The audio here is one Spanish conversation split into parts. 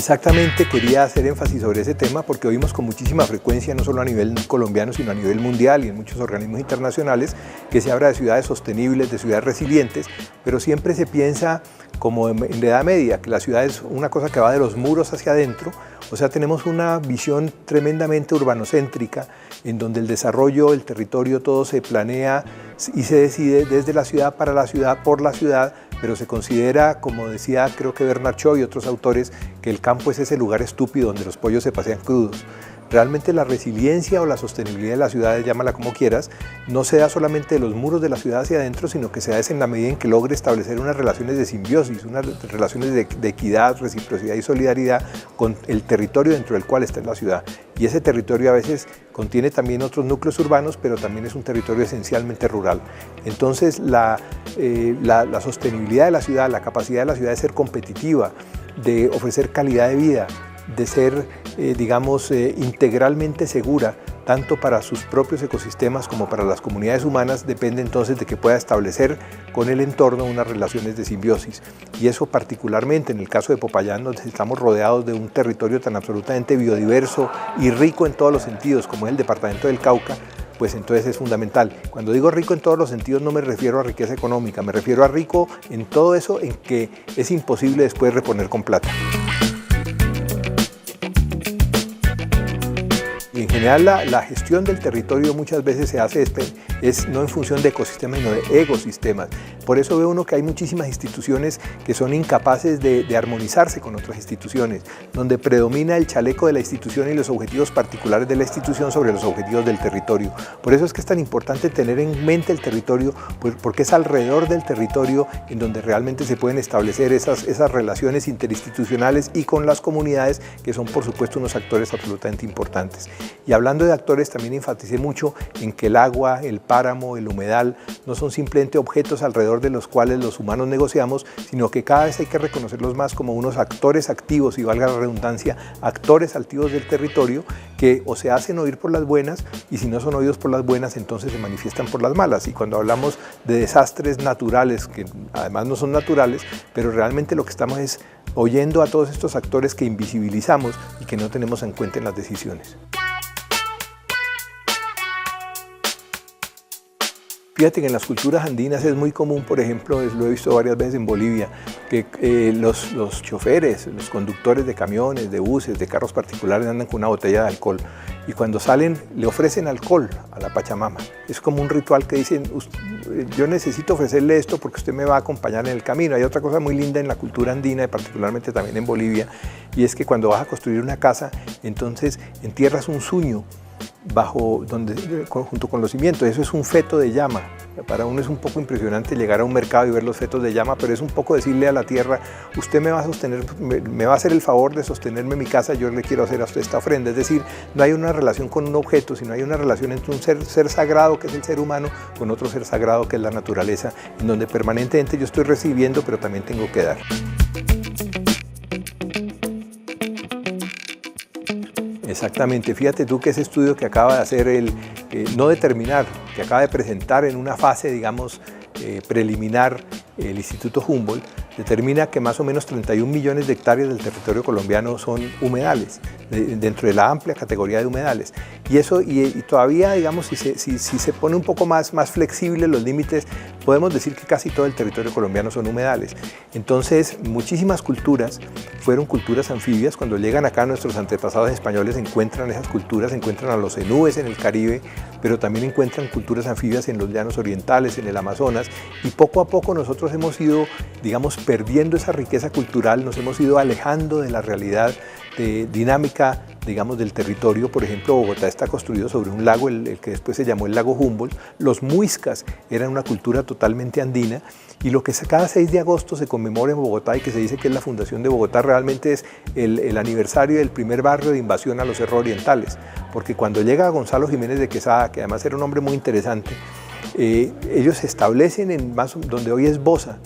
Exactamente, quería hacer énfasis sobre ese tema porque oímos con muchísima frecuencia, no solo a nivel colombiano, sino a nivel mundial y en muchos organismos internacionales, que se habla de ciudades sostenibles, de ciudades resilientes, pero siempre se piensa como en la Edad Media, que la ciudad es una cosa que va de los muros hacia adentro. O sea, tenemos una visión tremendamente urbanocéntrica, en donde el desarrollo, el territorio, todo se planea y se decide desde la ciudad, para la ciudad, por la ciudad, pero se considera, como decía creo que Bernard Shaw y otros autores, que el campo es ese lugar estúpido donde los pollos se pasean crudos. Realmente la resiliencia o la sostenibilidad de las ciudades, llámala como quieras, no se da solamente de los muros de la ciudad hacia adentro, sino que se da en la medida en que logre establecer unas relaciones de simbiosis, unas relaciones de equidad, reciprocidad y solidaridad con el territorio dentro del cual está la ciudad. Y ese territorio a veces contiene también otros núcleos urbanos, pero también es un territorio esencialmente rural. Entonces la sostenibilidad de la ciudad, la capacidad de la ciudad de ser competitiva, de ofrecer calidad de vida, de ser, integralmente segura, tanto para sus propios ecosistemas como para las comunidades humanas, depende entonces de que pueda establecer con el entorno unas relaciones de simbiosis. Y eso particularmente en el caso de Popayán, donde estamos rodeados de un territorio tan absolutamente biodiverso y rico en todos los sentidos, como es el departamento del Cauca, pues entonces es fundamental. Cuando digo rico en todos los sentidos no me refiero a riqueza económica, me refiero a rico en todo eso en que es imposible después reponer con plata. Y en general la gestión del territorio muchas veces se hace no en función de ecosistemas, sino de ecosistemas. Por eso ve uno que hay muchísimas instituciones que son incapaces de armonizarse con otras instituciones, donde predomina el chaleco de la institución y los objetivos particulares de la institución sobre los objetivos del territorio. Por eso es que es tan importante tener en mente el territorio, porque es alrededor del territorio en donde realmente se pueden establecer esas relaciones interinstitucionales y con las comunidades, que son por supuesto unos actores absolutamente importantes. Y hablando de actores, también enfaticé mucho en que el agua, el páramo, el humedal no son simplemente objetos alrededor de los cuales los humanos negociamos, sino que cada vez hay que reconocerlos más como unos actores activos, y valga la redundancia, actores activos del territorio, que o se hacen oír por las buenas, y si no son oídos por las buenas, entonces se manifiestan por las malas. Y cuando hablamos de desastres naturales, que además no son naturales, pero realmente lo que estamos es oyendo a todos estos actores que invisibilizamos y que no tenemos en cuenta en las decisiones. Fíjate que en las culturas andinas es muy común, por ejemplo, lo he visto varias veces en Bolivia, que los choferes, los conductores de camiones, de buses, de carros particulares andan con una botella de alcohol y cuando salen le ofrecen alcohol a la Pachamama. Es como un ritual que dicen, yo necesito ofrecerle esto porque usted me va a acompañar en el camino. Hay otra cosa muy linda en la cultura andina, y particularmente también en Bolivia, y es que cuando vas a construir una casa, entonces entierras un suño junto con los cimientos. Eso es un feto de llama. Para uno es un poco impresionante llegar a un mercado y ver los fetos de llama, pero es un poco decirle a la tierra, usted me va a sostener, me va a hacer el favor de sostenerme mi casa, yo le quiero hacer a usted esta ofrenda. Es decir, no hay una relación con un objeto, sino hay una relación entre un ser sagrado, que es el ser humano, con otro ser sagrado, que es la naturaleza, en donde permanentemente yo estoy recibiendo, pero también tengo que dar. Exactamente, fíjate tú que ese estudio que acaba de hacer, no de terminar, que acaba de presentar en una fase, digamos, preliminar el Instituto Humboldt, determina que más o menos 31 millones de hectáreas del territorio colombiano son humedales, dentro de la amplia categoría de humedales. Y eso, y todavía, digamos, si se pone un poco más flexible los límites, podemos decir que casi todo el territorio colombiano son humedales. Entonces, muchísimas culturas fueron culturas anfibias. Cuando llegan acá nuestros antepasados españoles encuentran esas culturas, encuentran a los zenúes en el Caribe, pero también encuentran culturas anfibias en los llanos orientales, en el Amazonas, y poco a poco nosotros hemos ido, digamos, perdiendo esa riqueza cultural, nos hemos ido alejando de la realidad dinámica, digamos, del territorio. Por ejemplo, Bogotá está construido sobre un lago, el que después se llamó el lago Humboldt. Los muiscas eran una cultura totalmente andina, y lo que cada 6 de agosto se conmemora en Bogotá y que se dice que es la fundación de Bogotá, realmente es el aniversario del primer barrio de invasión a los Cerros Orientales, porque cuando llega Gonzalo Jiménez de Quesada, que además era un hombre muy interesante, ellos se establecen donde hoy es Bosa,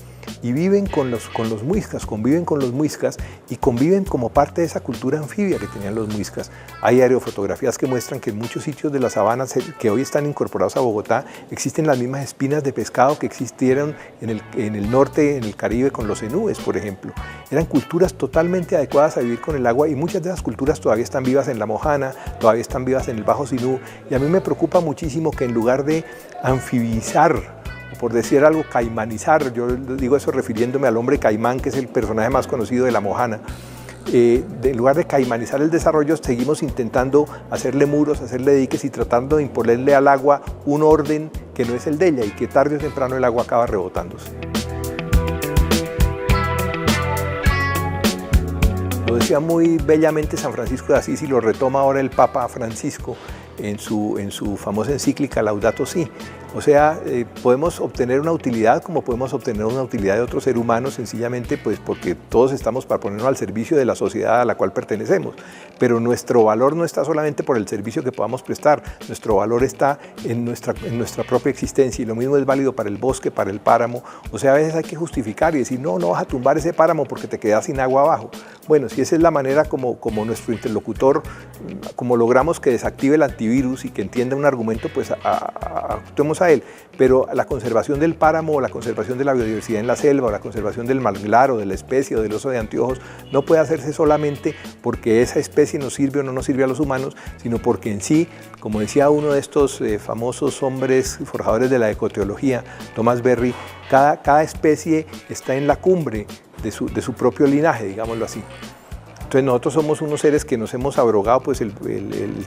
y viven con los muiscas, conviven con los muiscas y conviven como parte de esa cultura anfibia que tenían los muiscas. Hay aerofotografías que muestran que en muchos sitios de la sabana que hoy están incorporados a Bogotá existen las mismas espinas de pescado que existieron en el norte, en el Caribe, con los zenúes, por ejemplo. Eran culturas totalmente adecuadas a vivir con el agua y muchas de esas culturas todavía están vivas en la Mojana, todavía están vivas en el Bajo Sinú, y a mí me preocupa muchísimo que en lugar de anfibizar, por decir algo, caimanizar, yo digo eso refiriéndome al hombre caimán, que es el personaje más conocido de la Mojana, en lugar de caimanizar el desarrollo, seguimos intentando hacerle muros, hacerle diques y tratando de imponerle al agua un orden que no es el de ella y que tarde o temprano el agua acaba rebotándose. Lo decía muy bellamente San Francisco de Asís y lo retoma ahora el Papa Francisco en su famosa encíclica Laudato Si. O sea, podemos obtener una utilidad como podemos obtener una utilidad de otro ser humano sencillamente pues porque todos estamos para ponernos al servicio de la sociedad a la cual pertenecemos. Pero nuestro valor no está solamente por el servicio que podamos prestar, nuestro valor está en nuestra propia existencia y lo mismo es válido para el bosque, para el páramo. O sea, a veces hay que justificar y decir, no vas a tumbar ese páramo porque te quedas sin agua abajo. Bueno, si esa es la manera como nuestro interlocutor, como logramos que desactive el antivirus y que entienda un argumento, pues actuemos a él. Pero la conservación del páramo, o la conservación de la biodiversidad en la selva, o la conservación del manglar, o de la especie, o del oso de anteojos, no puede hacerse solamente porque esa especie nos sirve o no nos sirve a los humanos, sino porque en sí, como decía uno de estos famosos hombres forjadores de la ecoteología, Thomas Berry, cada especie está en la cumbre de su propio linaje, digámoslo así. Entonces nosotros somos unos seres que nos hemos abrogado pues, el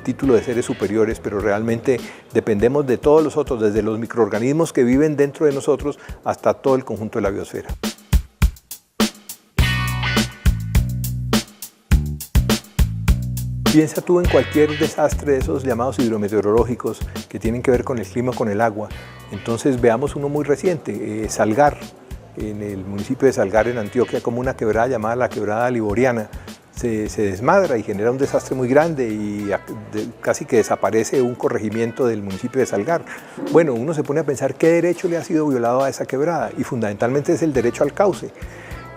título de seres superiores, pero realmente dependemos de todos los otros, desde los microorganismos que viven dentro de nosotros hasta todo el conjunto de la biosfera. Piensa tú en cualquier desastre de esos llamados hidrometeorológicos que tienen que ver con el clima, con el agua. Entonces veamos uno muy reciente, Salgar, en el municipio de Salgar, en Antioquia, como una quebrada llamada la Quebrada Liboriana. Se desmadra y genera un desastre muy grande y casi que desaparece un corregimiento del municipio de Salgar. Bueno, uno se pone a pensar qué derecho le ha sido violado a esa quebrada y fundamentalmente es el derecho al cauce.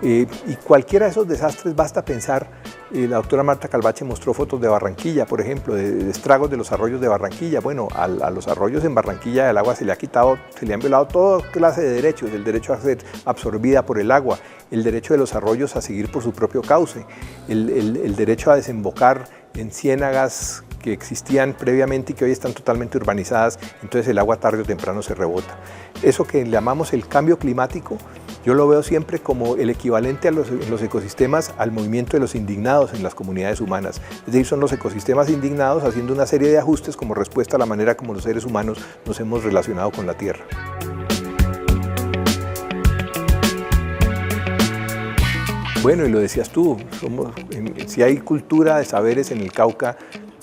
Y cualquiera de esos desastres basta pensar, la doctora Marta Calvache mostró fotos de Barranquilla, por ejemplo, de estragos de los arroyos de Barranquilla. Bueno, a los arroyos en Barranquilla el agua se le han violado toda clase de derechos, el derecho a ser absorbida por el agua, el derecho de los arroyos a seguir por su propio cauce, el derecho a desembocar en ciénagas que existían previamente y que hoy están totalmente urbanizadas, entonces el agua tarde o temprano se rebota. Eso que llamamos el cambio climático, yo lo veo siempre como el equivalente en los ecosistemas al movimiento de los indignados en las comunidades humanas. Es decir, son los ecosistemas indignados haciendo una serie de ajustes como respuesta a la manera como los seres humanos nos hemos relacionado con la Tierra. Bueno, y lo decías tú, si hay cultura de saberes en el Cauca,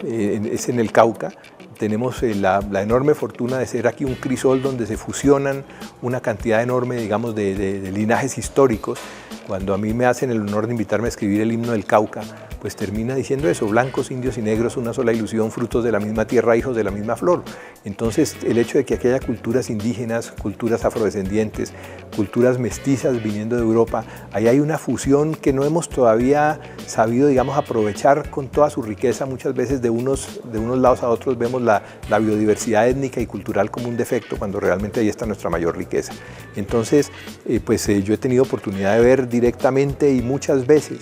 es en el Cauca. Tenemos la enorme fortuna de ser aquí un crisol donde se fusionan una cantidad enorme, digamos, de linajes históricos. Cuando a mí me hacen el honor de invitarme a escribir el himno del Cauca, pues termina diciendo eso: blancos, indios y negros, una sola ilusión, frutos de la misma tierra, hijos de la misma flor. Entonces, el hecho de que aquí haya culturas indígenas, culturas afrodescendientes, culturas mestizas viniendo de Europa, ahí hay una fusión que no hemos todavía sabido, digamos, aprovechar con toda su riqueza. Muchas veces de unos lados a otros vemos la biodiversidad étnica y cultural como un defecto, cuando realmente ahí está nuestra mayor riqueza. Entonces, yo he tenido oportunidad de ver directamente y muchas veces,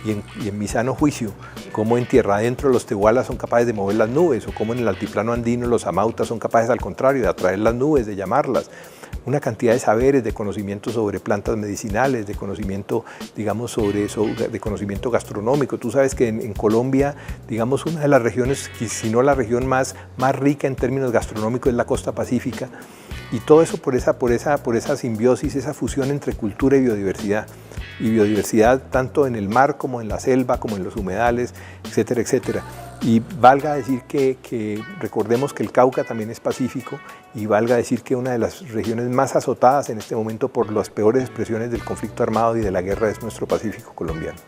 y en mi sano juicio, cómo en tierra adentro los tehualas son capaces de mover las nubes, o cómo en el altiplano andino los amautas son capaces, al contrario, de atraer las nubes, de llamarlas. Una cantidad de saberes, de conocimiento sobre plantas medicinales, de conocimiento, digamos, de conocimiento gastronómico. Tú sabes que en Colombia, digamos, una de las regiones, si no la región más rica en términos gastronómicos es la costa pacífica. Y todo eso por esa simbiosis, esa fusión entre cultura y biodiversidad. Y biodiversidad tanto en el mar como en la selva, como en los humedales, etcétera, etcétera. Y valga decir que recordemos que el Cauca también es pacífico, y valga decir que una de las regiones más azotadas en este momento por las peores expresiones del conflicto armado y de la guerra es nuestro Pacífico colombiano.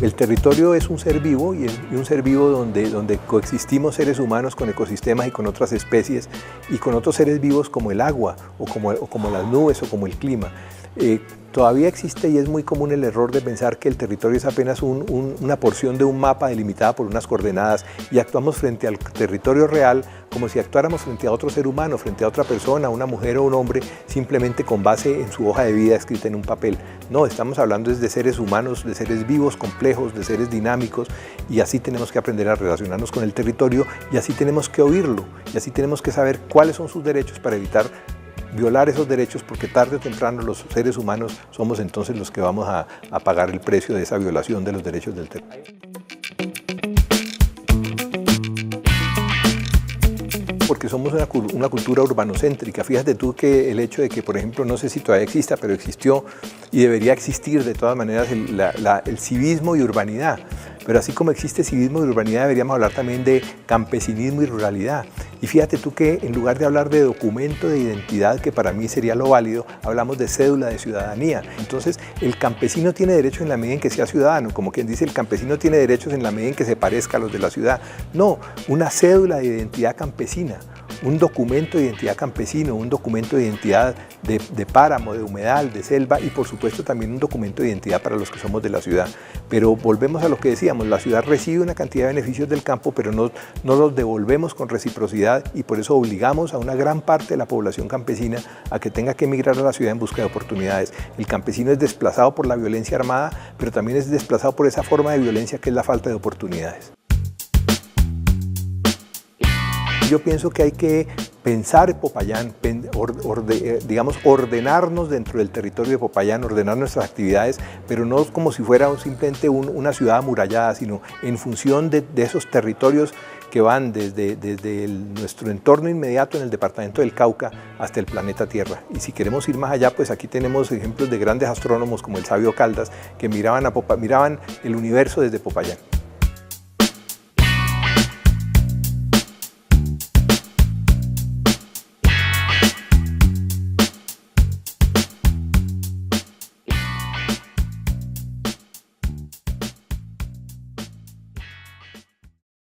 El territorio es un ser vivo y un ser vivo donde coexistimos seres humanos con ecosistemas y con otras especies y con otros seres vivos como el agua o como las nubes o como el clima. Todavía existe y es muy común el error de pensar que el territorio es apenas una porción de un mapa delimitada por unas coordenadas y actuamos frente al territorio real como si actuáramos frente a otro ser humano, frente a otra persona, una mujer o un hombre, simplemente con base en su hoja de vida escrita en un papel. No, estamos hablando de seres humanos, de seres vivos, complejos, de seres dinámicos, y así tenemos que aprender a relacionarnos con el territorio y así tenemos que oírlo y así tenemos que saber cuáles son sus derechos para evitar violar esos derechos, porque tarde o temprano los seres humanos somos entonces los que vamos a pagar el precio de esa violación de los derechos del territorio. Porque somos una cultura urbanocéntrica. Fíjate tú que el hecho de que, por ejemplo, no sé si todavía exista, pero existió y debería existir de todas maneras el civismo y urbanidad. Pero así como existe civismo y urbanidad, deberíamos hablar también de campesinismo y ruralidad. Y fíjate tú que en lugar de hablar de documento de identidad, que para mí sería lo válido, hablamos de cédula de ciudadanía. Entonces, el campesino tiene derechos en la medida en que sea ciudadano, como quien dice, el campesino tiene derechos en la medida en que se parezca a los de la ciudad. No, una cédula de identidad campesina, un documento de identidad campesino, un documento de identidad de páramo, de humedal, de selva y por supuesto también un documento de identidad para los que somos de la ciudad. Pero volvemos a lo que decíamos, la ciudad recibe una cantidad de beneficios del campo, pero no los devolvemos con reciprocidad y por eso obligamos a una gran parte de la población campesina a que tenga que emigrar a la ciudad en busca de oportunidades. El campesino es desplazado por la violencia armada, pero también es desplazado por esa forma de violencia que es la falta de oportunidades. Yo pienso que hay que pensar en Popayán, digamos, ordenarnos dentro del territorio de Popayán, ordenar nuestras actividades, pero no como si fuera simplemente una ciudad amurallada, sino en función de esos territorios que van desde nuestro entorno inmediato en el departamento del Cauca hasta el planeta Tierra. Y si queremos ir más allá, pues aquí tenemos ejemplos de grandes astrónomos como el sabio Caldas, que miraban el universo desde Popayán.